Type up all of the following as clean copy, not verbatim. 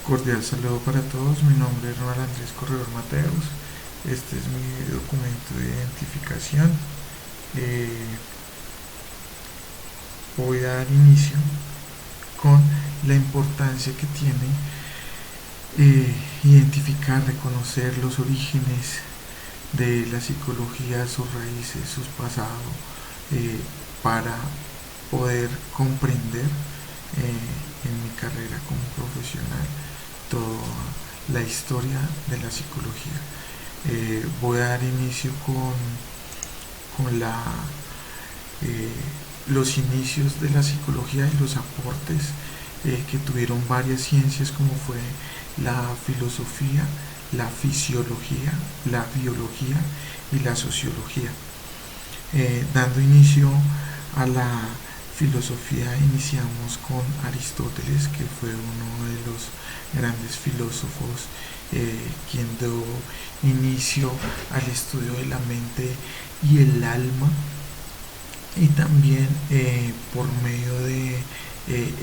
Cordial saludo para todos, mi nombre es Ronald Andrés Corredor Mateus, este es mi documento de identificación. Eh, Voy a dar inicio con la importancia que tiene identificar, reconocer los orígenes de la psicología, sus raíces, sus pasados, para poder comprender en mi carrera como profesional toda la historia de la psicología. Voy a dar inicio con eh, los inicios de la psicología y los aportes que tuvieron varias ciencias como fue la filosofía, la fisiología, la biología y la sociología. Dando inicio a la filosofía, iniciamos con Aristóteles, que fue uno de los grandes filósofos, quien dio inicio al estudio de la mente y el alma, y también por medio de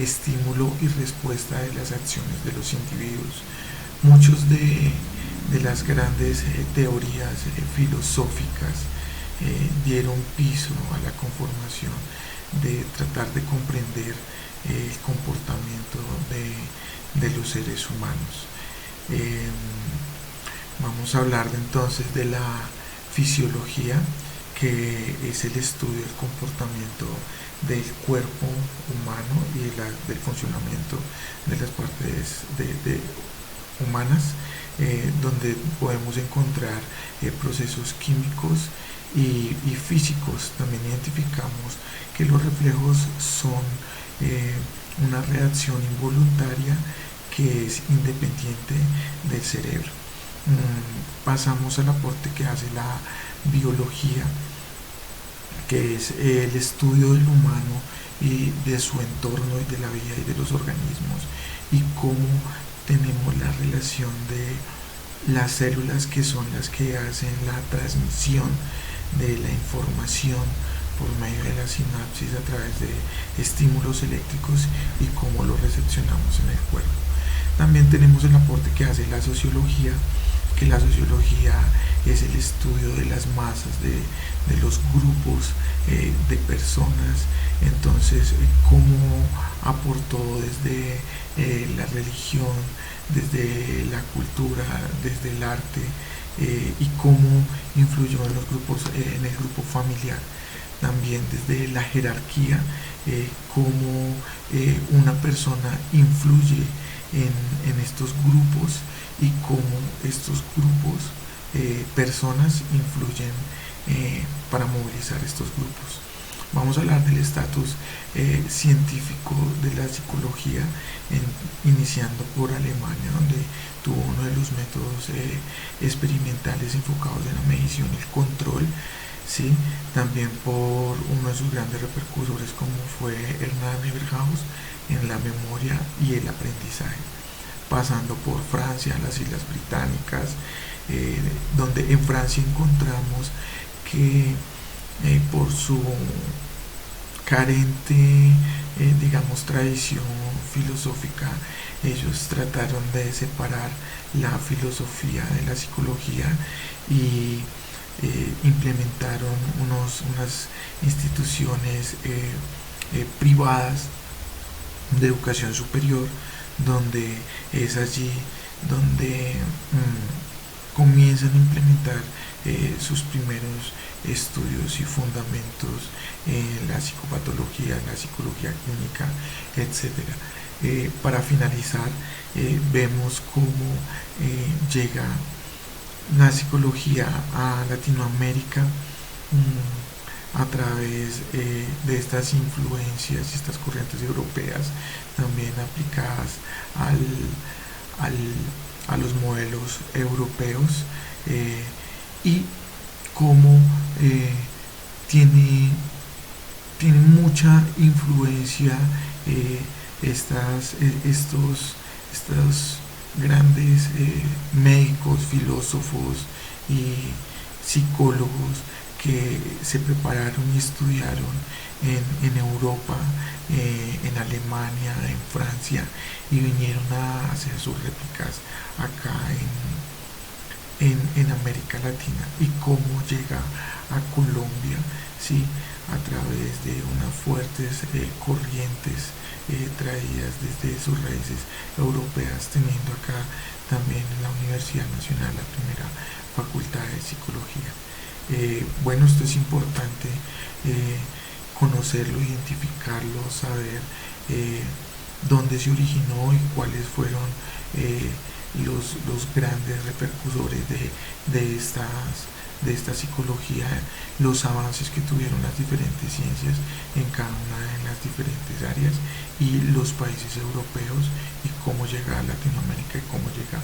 estímulo y respuesta de las acciones de los individuos. Muchos de las grandes teorías filosóficas dieron piso a la conformación de tratar de comprender el comportamiento de los seres humanos. Eh, Vamos a hablar entonces de la fisiología, que es el estudio del comportamiento del cuerpo humano y del funcionamiento de las partes humanas, donde podemos encontrar procesos químicos y físicos. También identificamos que los reflejos son una reacción involuntaria que es independiente del cerebro. Pasamos al aporte que hace la biología, que es el estudio del humano y de su entorno y de la vida y de los organismos, y cómo tenemos la relación de las células, que son las que hacen la transmisión de la información por medio de la sinapsis a través de estímulos eléctricos, y cómo lo recepcionamos en el cuerpo. También tenemos el aporte que hace la sociología, que la sociología es el estudio de las masas, de los grupos de personas. Entonces, cómo aportó desde la religión, desde la cultura, desde el arte, y cómo influyó en los grupos, en el grupo familiar. También desde la jerarquía, cómo una persona influye en estos grupos, y cómo estos grupos, personas, influyen para movilizar estos grupos. Vamos a hablar del estatus científico de la psicología, iniciando por Alemania, donde tuvo uno de los métodos experimentales enfocados en la medición y el control. ¿Sí? También por uno de sus grandes repercusores, como fue Hernán Eberhaus, en la memoria y el aprendizaje, pasando por Francia, las Islas Británicas, donde en Francia encontramos que por su carente, digamos, tradición filosófica, ellos trataron de separar la filosofía de la psicología, y implementaron unas instituciones privadas de educación superior, donde es allí donde comienzan a implementar sus primeros estudios y fundamentos en la psicopatología, en la psicología clínica, etc. Para finalizar, vemos cómo llega la psicología a Latinoamérica a través de estas influencias y estas corrientes europeas, también aplicadas al, a los modelos europeos, y cómo tiene, tiene mucha influencia estos grandes médicos, filósofos y psicólogos, que se prepararon y estudiaron en Europa, en Alemania, en Francia, y vinieron a hacer sus réplicas acá en América Latina, y cómo llega a Colombia, ¿sí? A través de unas fuertes corrientes traídas desde sus raíces europeas, teniendo acá también en la Universidad Nacional la primera facultad de psicología. Bueno, esto es importante, conocerlo, identificarlo, saber dónde se originó y cuáles fueron eh, los grandes repercusores de esta psicología, los avances que tuvieron las diferentes ciencias en cada una de las diferentes áreas, y los países europeos, y cómo llega a Latinoamérica y cómo llega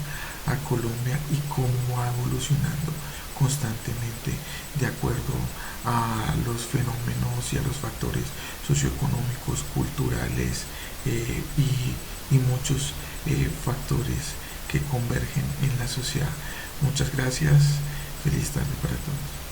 a Colombia, y cómo va evolucionando constantemente de acuerdo a los fenómenos y a los factores socioeconómicos, culturales, y muchos factores que convergen en la sociedad. Muchas gracias, feliz tarde para todos.